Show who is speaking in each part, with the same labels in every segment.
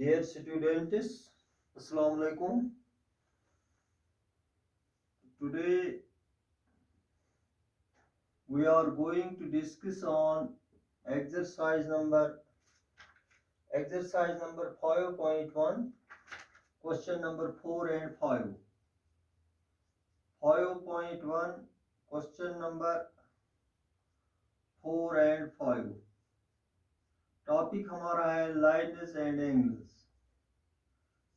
Speaker 1: Dear students, Assalamu alaikum. Today we are going to discuss on exercise number 5.1, question number 4 and 5. 5.1 question number 4 and 5. Topic हमारा है lines and angles.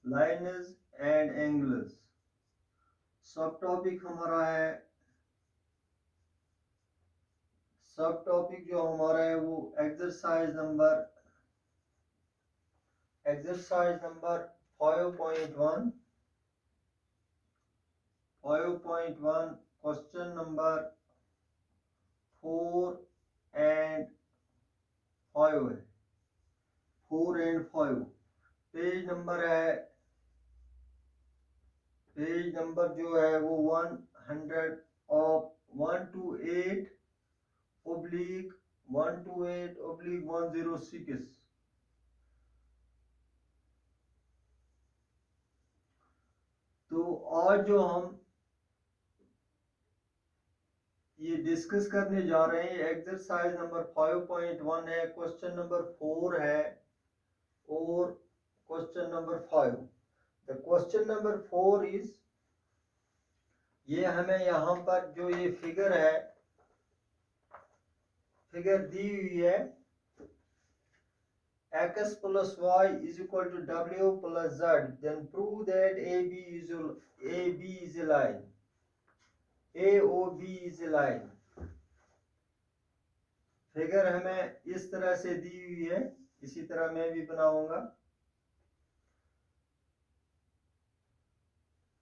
Speaker 1: Lines and angles. सब topic हमारा है, सब topic जो हमारा है वो exercise number 5.1 question number 4 and 5 है. 4 एंड 5 पेज नंबर जो है वो 128/106. तो आज जो हम ये डिस्कस करने जा रहे हैं एक्सरसाइज नंबर 5.1 है, क्वेश्चन नंबर 4 है और question number 5. The question number 4 is, ये हमें यहाँ पर जो ये फिगर है, फिगर दी हुई है x plus y is equal to w plus z, then prove that AB is a line, AOB is a line. Figure हमें इस तरह से दी हुई है, इसी तरह मैं भी बनाऊंगा.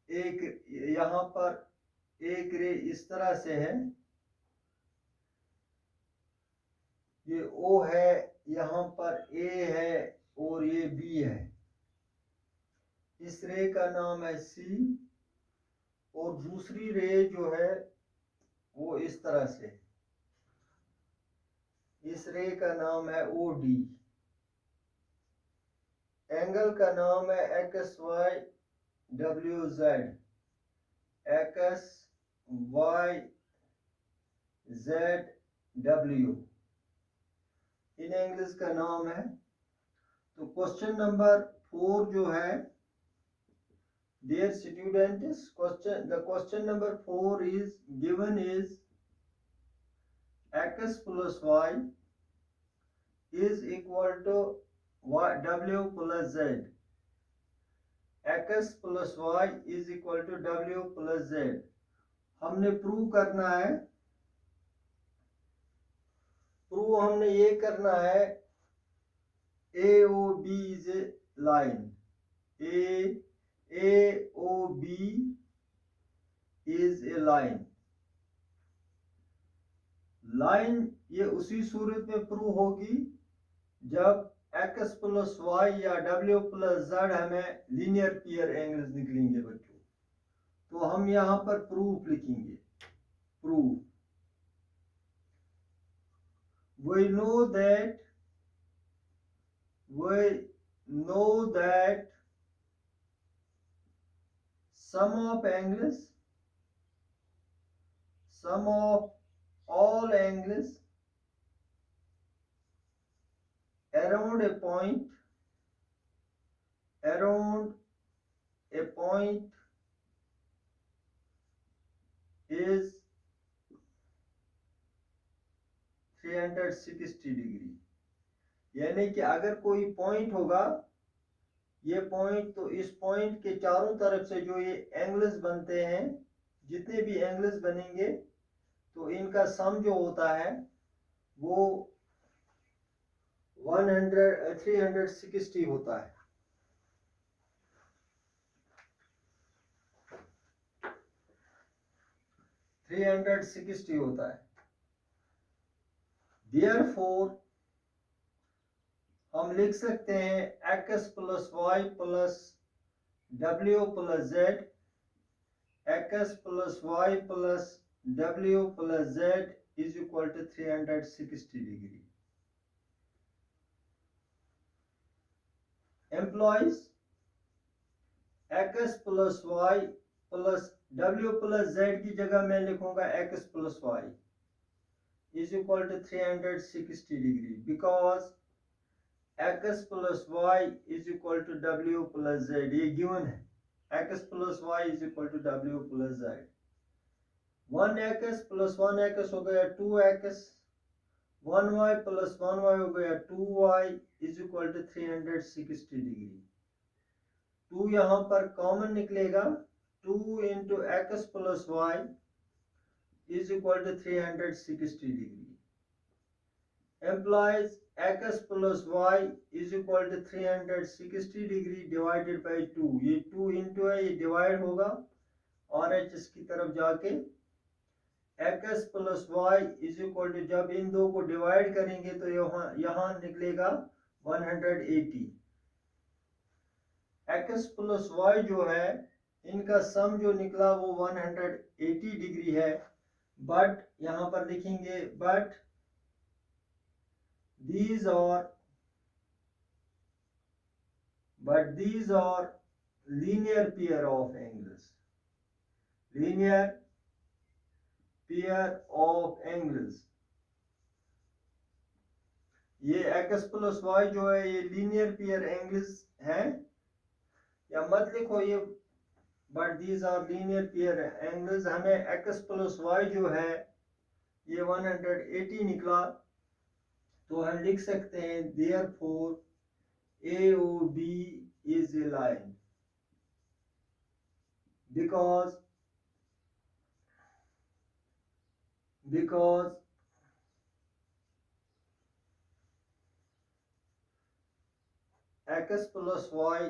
Speaker 1: एक यहाँ पर एक रे इस तरह से है, ये O है, यहाँ पर A है और ये B है. इस रे का नाम है C और दूसरी रे जो है वो इस तरह से, इस रे का नाम है OD. एंगल का नाम है XYWZ. XYZW इन एंगल्स का नाम है. तो क्वेश्चन नंबर 4 जो है, dear students, the question number 4 is given is x plus y is equal to w plus z. x plus y is equal to w plus z. हमने prove करना है, prove हमने ये करना है AOB is a line. AOB is a line. Line ये उसी सूरत में प्रूव होगी जब x प्लस y या w प्लस z हमें लीनियर पेयर एंगल्स निकलेंगे बच्चों. तो हम यहाँ पर प्रूफ लिखेंगे. Proof, we know that sum of all angles around a point is 360 degree. यानी कि अगर कोई पॉइंट होगा, ये पॉइंट, तो इस पॉइंट के चारों तरफ से जो ये एंगल्स बनते हैं, जितने भी एंगल्स बनेंगे, तो इनका सम जो होता है वो 360 होता है. 360 होता है. Therefore हम लिख सकते हैं x plus y plus w plus z, x plus y plus w plus z is equal to 360 degree. Implies X plus Y plus W plus Z की जगह मैं लिखूंगा X plus Y is equal to 360 degree because X plus Y is equal to W plus Z, ये given है। X plus Y is equal to W plus Z. 1x plus 1x हो गया 2x, 1y plus 1y हो गया 2y is equal to 360 degree. 2 यहाँ पर common निकलेगा, 2 into X plus Y is equal to 360 degree. Implies X plus Y is equal to 360 degree divided by 2, ये 2 into है, ये डिवाइड होगा और एच इसकी तरफ जाके X plus Y is equal to, जब इन दो को डिवाइड करेंगे तो यहाँ निकलेगा 180। एक्स प्लस वाई जो है इनका सम जो निकला वो 180 डिग्री है, बट यहाँ पर लिखेंगे but these are linear pair of angles, linear pair of angles। ये x प्लस वाई जो है ये लीनियर पेयर एंगल्स है, या मत लिखो ये, but these are linear pair angles. हमें x प्लस वाई जो है ये 180 निकला, तो हम लिख सकते हैं therefore AOB is a line because x plus Y,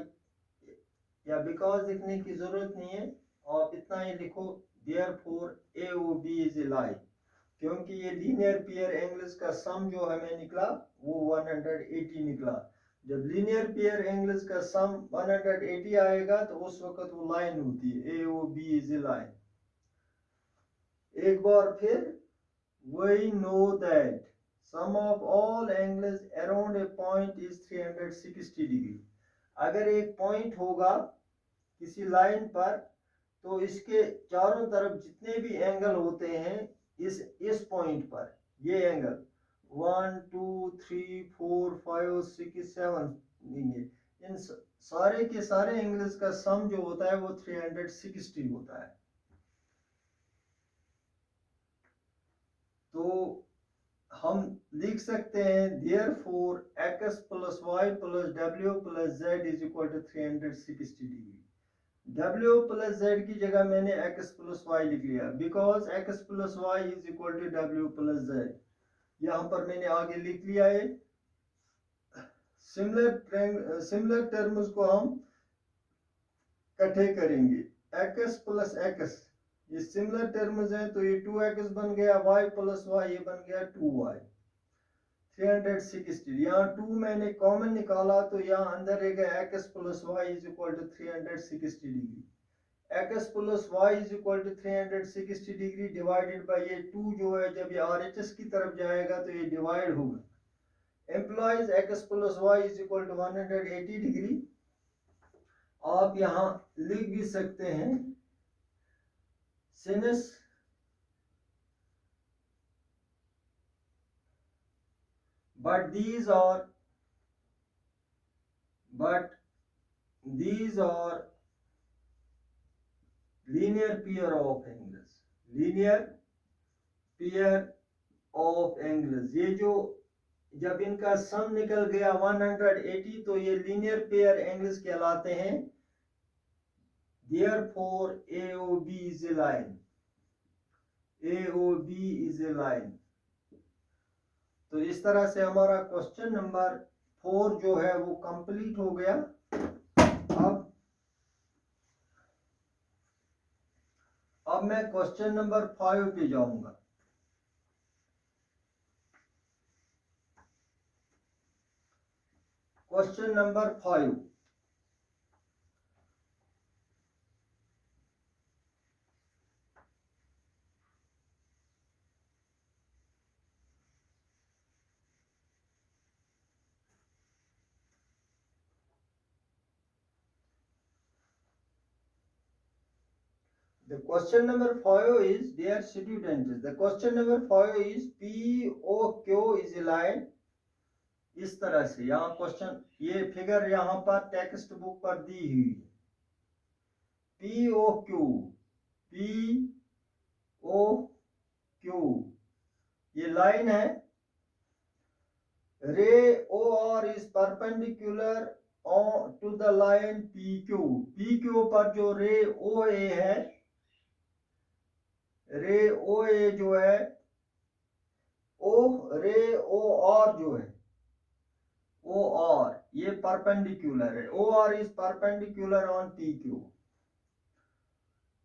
Speaker 1: या बिकॉज लिखने की जरूरत नहीं है, और इतना ही लिखो therefore AOB is a line, क्योंकि ये लीनियर पेयर एंगल्स का सम जो हमें निकला वो 180 निकला। जब लीनियर पेयर एंगल्स का सम 180 आएगा तो उस वक्त वो लाइन होती है, AOB is a line। एक बार फिर, we know that sum of all angles around a point is 360 degree. अगर एक पॉइंट होगा किसी लाइन पर तो इसके चारों तरफ जितने भी एंगल होते हैं इस पॉइंट पर, ये एंगल 1 2 3 4 5 6 7 लेंगे, इन सारे के सारे एंगल्स का सम जो होता है वो 360 होता है। तो हम लिख सकते हैं therefore x plus Y plus W plus Z is equal to 360 degree. W plus Z की जगह मैंने x प्लस वाई लिख लिया, because x plus Y is equal to W plus Z। यहाँ पर मैंने आगे लिख लिया है। सिमिलर टर्म्स को हम इकट्ठे करेंगे, x प्लस x, ये सिमिलर टर्म्स हैं तो ये 2x बन गया, y प्लस वाई ये बन गया 2y 360। यहाँ 2 मैंने कॉमन निकाला तो यहाँ अंदर रहेगा x plus Y is equal to 360 degree. x plus Y is equal to 360 degree divided by ये 2 जो है जब ये RHS की तरफ जाएगा तो ये डिवाइड होगा। Implies x plus Y is equal to 180 degree. आप यहाँ लिख भी सकते हैं सिनस but these are linear pair of angles, linear pair of angles। ये जो जब इनका सम निकल गया 180 तो ये लीनियर पेयर एंगल्स कहलाते हैं। therefore AOB is a line, AOB is a line। तो इस तरह से हमारा क्वेश्चन नंबर 4 जो है वो कंप्लीट हो गया। अब मैं क्वेश्चन नंबर 5 पे जाऊंगा। Question number 5, The question number 5 is, dear students, the question number 5 is POQ is a line. इस तरह से यहाँ क्वेश्चन, ये फिगर यहाँ पर टेक्स्ट बुक पर दी हुई है। POQ, POQ ये लाइन है। ray OR is perpendicular to the line PQ. PQ पर जो रे OA है, रे OA जो है, रे OR जो है, OR ये परपेंडिकुलर है। OR is perpendicular on PQ.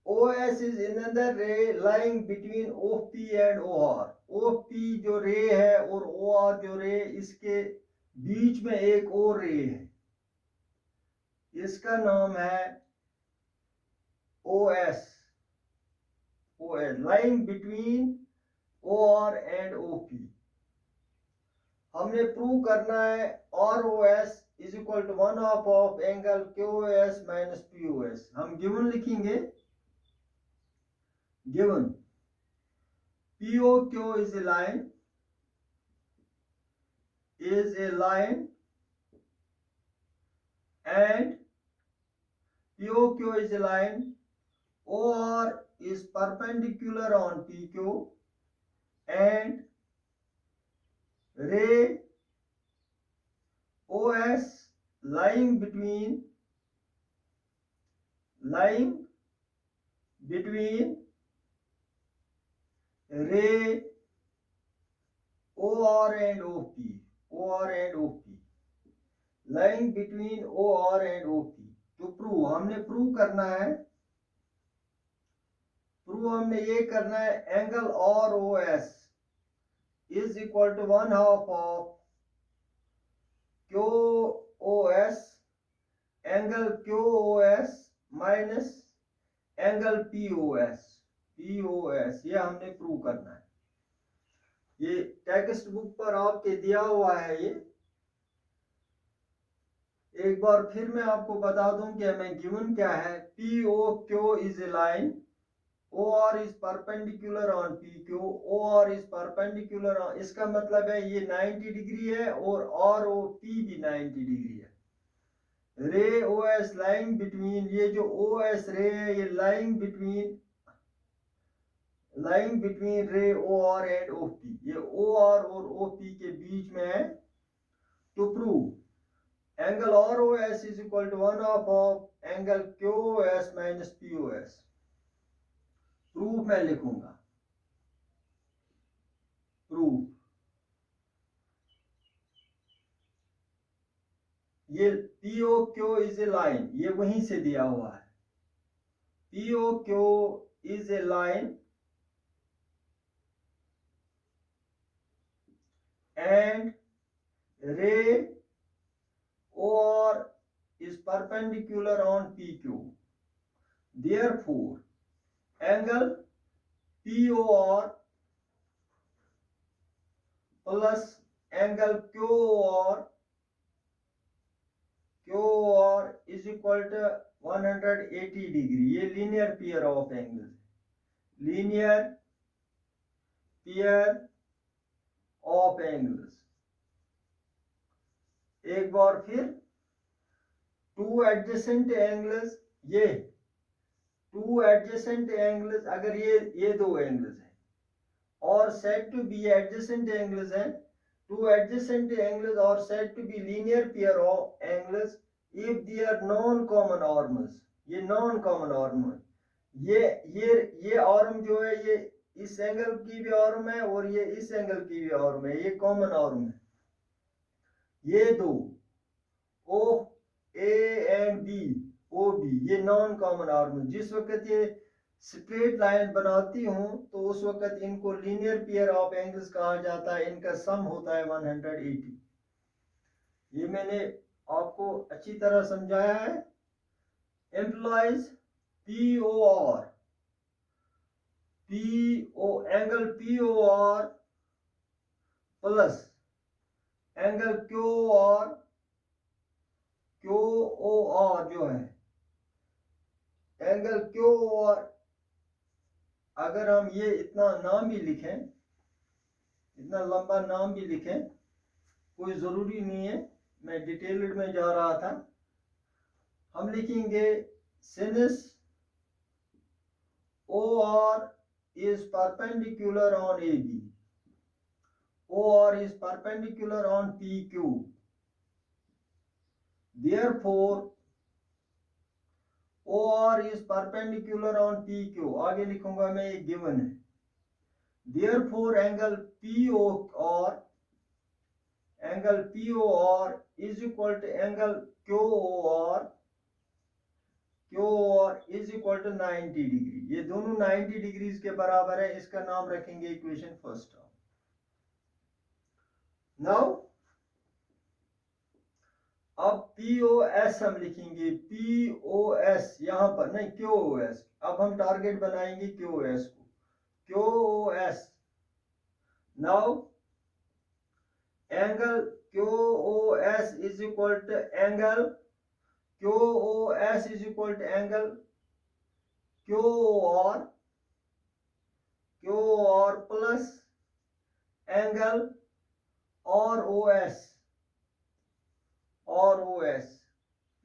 Speaker 1: OS is another ray lying between OP and OR. OP जो रे है और OR जो रे, इसके बीच में एक और रे है, इसका नाम है OS. OS lying between OR and OP. हमने प्रूव करना है ROS is equal to 1/2 of angle QOS minus POS. हम गिवन लिखेंगे। Given POQ is a line, and POQ is a line. OR is perpendicular on PQ, and ray OS lying between ray OR and OP, lying between OR and OP. तो prove हमने prove करना है, हमने ये करना है, angle ROS is equal to 1/2 of QOS, angle QOS minus angle POS. ये हमने प्रूव करना है। ये टेक्स्ट बुक पर आपके दिया हुआ है। ये एक बार फिर मैं आपको बता दूं कि हमें गिवन क्या है। POQ is a line, OR is perpendicular on PQ, OR is perpendicular on, इसका मतलब है ये 90 डिग्री है और ROP भी 90 डिग्री है। रे OS lying between, ये जो OS रे है ये lying between रे OR and OP, ये OR और OP के बीच में है। तो prove angle ROS is equal to 1/2 of angle QOS minus POS. Proof मैं लिखूंगा। प्रूफ, ये POQ is a line, ये वहीं से दिया हुआ है। POQ is a line and ray OR is perpendicular on PQ. Therefore, angle POR plus angle QOR is equal to 180 degree. ये linear pair of angles, linear pair of angles. एक बार फिर, two adjacent angles, ये two adjacent angles, अगर ये दो angles हैं और said to be adjacent angles हैं, two adjacent angles are said to be linear pair of angles if they are non-common arms. ये non-common arm है। ये आर्म जो है, ये इस एंगल की भी आर्म है और ये इस एंगल की भी आर्म है, ये कॉमन आर्म है। ये दो OA एंड OB ये नॉन कॉमन आर्म है। जिस वक्त ये स्ट्रेट लाइन बनाती हूं तो उस वक्त इनको लीनियर पेयर ऑफ एंगल्स कहा जाता है। इनका सम होता है 180। ये मैंने आपको अच्छी तरह समझाया है। Employees POR angle POR plus angle QOR जो है, एंगल QOR अगर हम ये इतना नाम भी लिखें, इतना लंबा नाम भी लिखें, कोई ज़रूरी नहीं है, मैं डिटेल्ड में जा रहा था। हम लिखेंगे since OR is perpendicular on AB, OR is perpendicular on PQ, therefore OR is perpendicular on PQ. आगे लिखूंगा मैं, ये गिवन है। Therefore angle POR is equal to angle QOR is equal to 90 degree. ये दोनों 90 डिग्रीज के बराबर है। इसका नाम रखेंगे इक्वेशन फर्स्ट। नाउ अब POS हम लिखेंगे, POS यहां पर नहीं, QOS। अब हम टारगेट बनाएंगे QOS को, QOS। Now angle QOS is equal to angle QOS is equal to angle QOR plus angle ROS।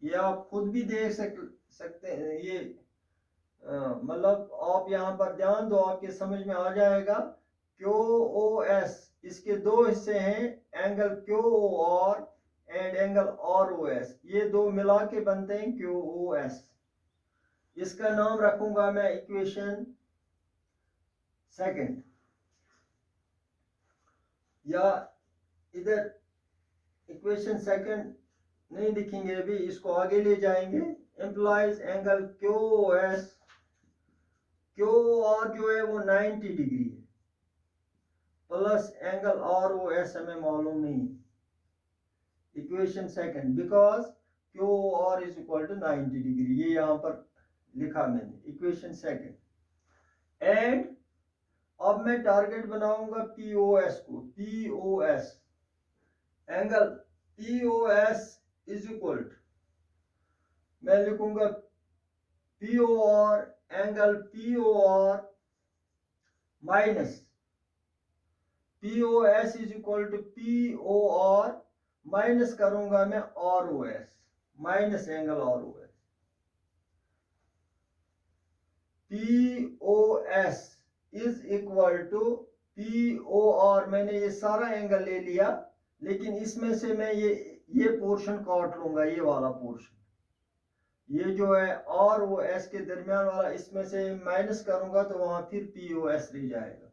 Speaker 1: ये आप खुद भी देख सकते हैं। ये मतलब आप यहाँ पर ध्यान दो, आपके समझ में आ जाएगा। QOS इसके दो हिस्से हैं, angle QOR and angle ROS। ये दो मिला के बनते हैं QOS। इसका नाम रखूंगा मैं इक्वेशन सेकंड, या इधर इक्वेशन सेकंड नहीं लिखेंगे अभी, इसको आगे ले जाएंगे। एम्प्लॉइज एंगल QOS, QOR जो है वो 90 डिग्री है, प्लस एंगल ROS हमें मालूम नहीं। Equation second, because QOR is equal to 90 degree, ये यहां पर लिखा मैंने, इक्वेशन सेकंड। एंड अब मैं टारगेट बनाऊंगा POS को, POS angle POS is equal to, मैं लिखूंगा POR angle POR minus POS is equal to POR minus करूंगा मैं ROS, minus angle ROS। POS is equal to POR, मैंने ये सारा एंगल ले लिया, लेकिन इसमें से मैं ये पोर्शन काट लूंगा, ये वाला पोर्शन, ये जो है ROS के दरमियान वाला, इसमें से माइनस करूंगा तो वहां फिर POS रह जाएगा।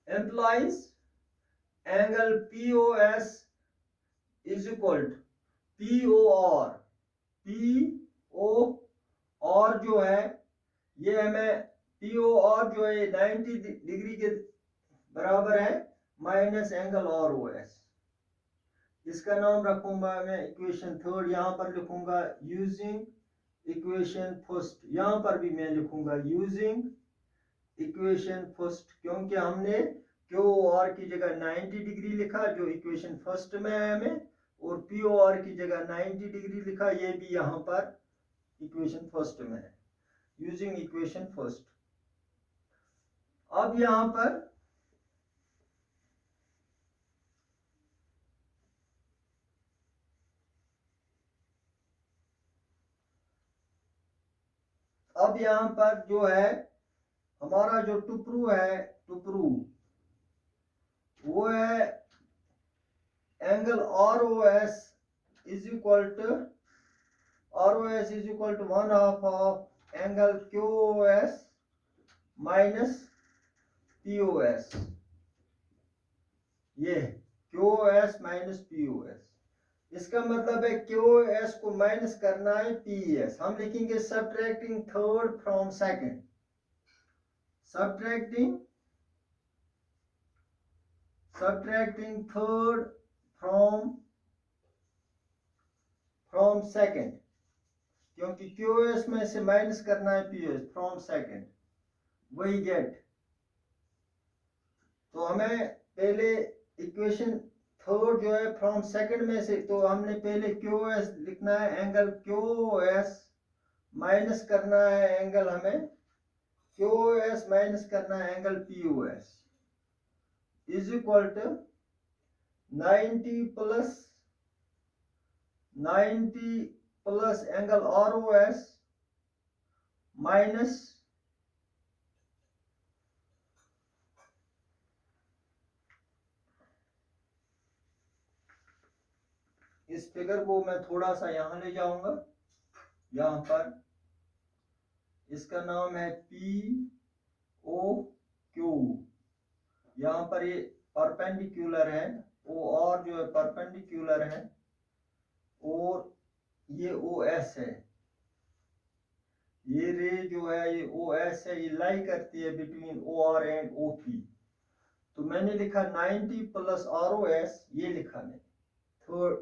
Speaker 1: Implies angle POS is equal to POR, POR जो है ये हमें, POR जो है 90 डिग्री के बराबर है, माइनस एंगल ROS। इसका नाम रखूंगा मैं इक्वेशन थर्ड, यहां पर लिखूंगा यूजिंग इक्वेशन फर्स्ट, यहां पर भी मैं लिखूंगा यूजिंग इक्वेशन फर्स्ट, क्योंकि हमने QOR की जगह 90 डिग्री लिखा जो इक्वेशन फर्स्ट में है हमें, और POR की जगह 90 डिग्री लिखा, ये भी यहां पर इक्वेशन फर्स्ट में है, यूजिंग इक्वेशन फर्स्ट। अब यहां पर जो है हमारा जो टुपरू है, टुपरू वो है angle ROS is equal to 1/2 of angle QOS minus POS। ये QOS माइनस POS, इसका मतलब है QOS को माइनस करना है PES। हम लिखेंगे subtracting third from second, subtracting third from second, क्योंकि QOS में से माइनस करना है POS फ्रॉम सेकंड, वही गेट। तो हमें पहले इक्वेशन थर्ड जो है फ्रॉम सेकंड में से, तो हमने पहले QOS लिखना है, एंगल QOS माइनस करना है एंगल हमें QoS माइनस करना है angle POS is equal to 90 plus angle ROS minus इस फिगर को मैं थोड़ा सा यहां ले जाऊंगा। यहां पर इसका नाम है POQ। यहां पर ये परपेंडिकुलर है, OR जो है परपेंडिकुलर है और ये OS है। ये रे जो है ये OS है, ये लाई करती है बिटवीन OR एंड OP। तो मैंने लिखा 90 प्लस ROS, ये लिखा मैंने थर्ड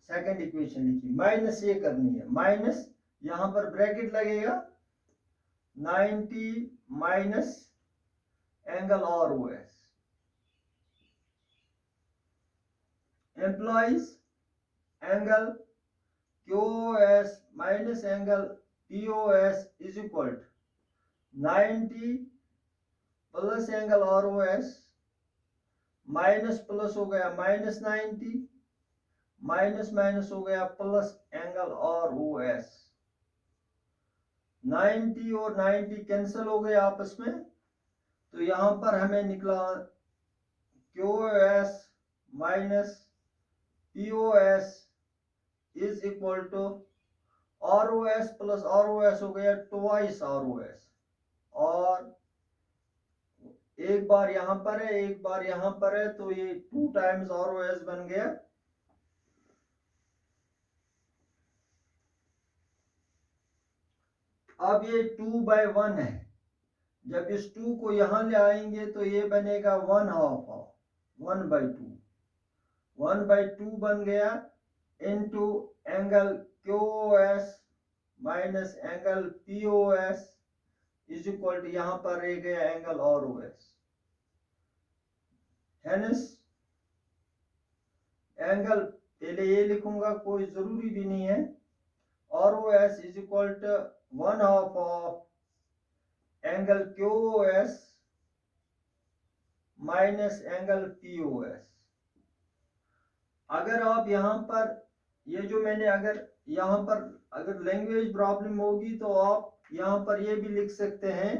Speaker 1: सेकंड इक्वेशन लिखी, माइनस ये करनी है, माइनस यहां पर ब्रैकेट लगेगा 90 minus angle ROS implies angle QoS minus angle POS is equal to 90 plus angle ROS minus plus हो गया माइनस 90 माइनस माइनस हो गया प्लस एंगल ROS। 90 और 90 कैंसिल हो गए आपस में, तो यहां पर हमें निकला QoS minus POS is equal to ROS plus ROS हो गया ट्वाइस ROS, और एक बार यहां पर है एक बार यहां पर है, तो ये 2 टाइम्स ROS बन गया। अब ये 2/1 है, जब इस 2 को यहां ले आएंगे तो ये बनेगा 1/2 1/2 1/2 बन गया into angle QoS minus angle POS is equal to यहां पर रह गया एंगल ROS। हेंस एंगल पहले ये लिखूंगा, कोई जरूरी भी नहीं है, ROS is equal to 1/2 of angle QoS minus angle POS। अगर आप यहां पर ये जो मैंने अगर यहां पर अगर लैंग्वेज प्रॉब्लम होगी तो आप यहां पर ये भी लिख सकते हैं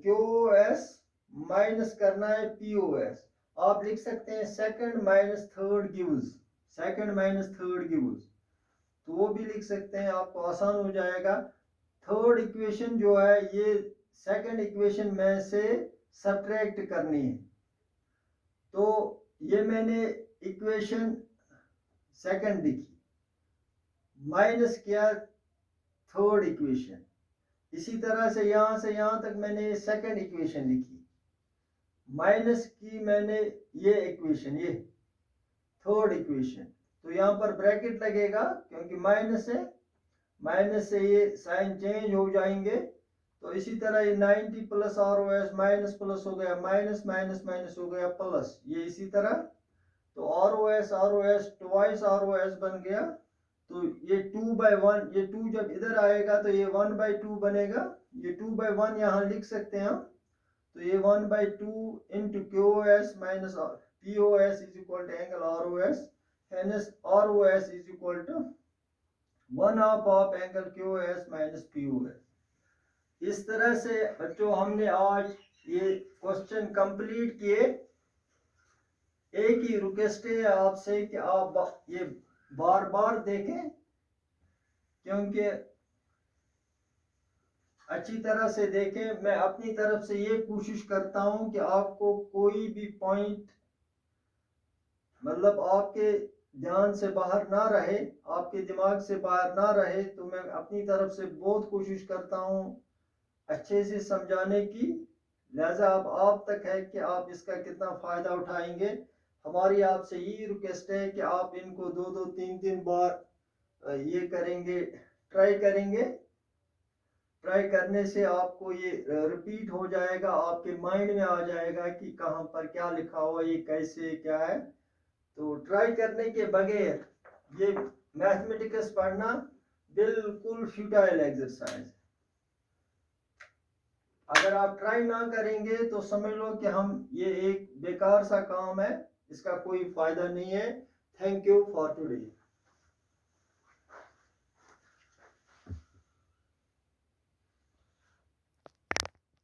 Speaker 1: QoS माइनस करना है POS। आप लिख सकते हैं second minus third gives, second minus third gives, तो वो भी लिख सकते हैं, आपको आसान हो जाएगा। थर्ड इक्वेशन जो है ये सेकंड इक्वेशन में से सब्ट्रैक्ट करनी है, तो ये मैंने इक्वेशन सेकंड लिखी, माइनस किया थर्ड इक्वेशन। इसी तरह से यहां तक मैंने सेकंड इक्वेशन लिखी, माइनस की मैंने ये इक्वेशन, ये थर्ड इक्वेशन, तो यहां पर ब्रैकेट लगेगा क्योंकि माइनस है, माइनस से ये साइन चेंज हो जाएंगे। तो इसी तरह ये 90 प्लस ROS माइनस प्लस हो गया माइनस माइनस माइनस हो गया प्लस, ये इसी तरह, तो ROS ट्वाइस ROS बन गया। तो ये 2/1, ये 2 जब इधर आएगा तो ये 1/2 बनेगा, ये 2/1 यहाँ लिख सकते हैं हम, तो ये 1/2 into QoS minus POS is equal to angle ROS, hence ROS is equal to 1/2 of angle QoS minus POS। इस तरह से बच्चों हमने आज ये क्वेश्चन कंप्लीट किए। एक ही रिक्वेस्ट है आपसे कि आप ये बार बार देखें, क्योंकि अच्छी तरह से देखें। मैं अपनी तरफ से ये कोशिश करता हूं कि आपको कोई भी पॉइंट मतलब आपके ध्यान से बाहर ना रहे, आपके दिमाग से बाहर ना रहे, तो मैं अपनी तरफ से बहुत कोशिश करता हूं अच्छे से समझाने की। लिहाजा अब आप तक है कि आप इसका कितना फ़ायदा उठाएंगे। हमारी आपसे यही रिक्वेस्ट है कि आप इनको 2-2 3-3 बार ये करेंगे, ट्राई करेंगे। ट्राई करने से आपको ये रिपीट हो जाएगा, आपके माइंड में आ जाएगा कि कहाँ पर क्या लिखा हुआ, ये कैसे क्या है। तो ट्राई करने के बगैर ये मैथमेटिक्स पढ़ना बिल्कुल फ्यूटाइल एक्सरसाइज। अगर आप ट्राई ना करेंगे तो समझ लो कि हम ये एक बेकार सा काम है, इसका कोई फायदा नहीं है। Thank you for today.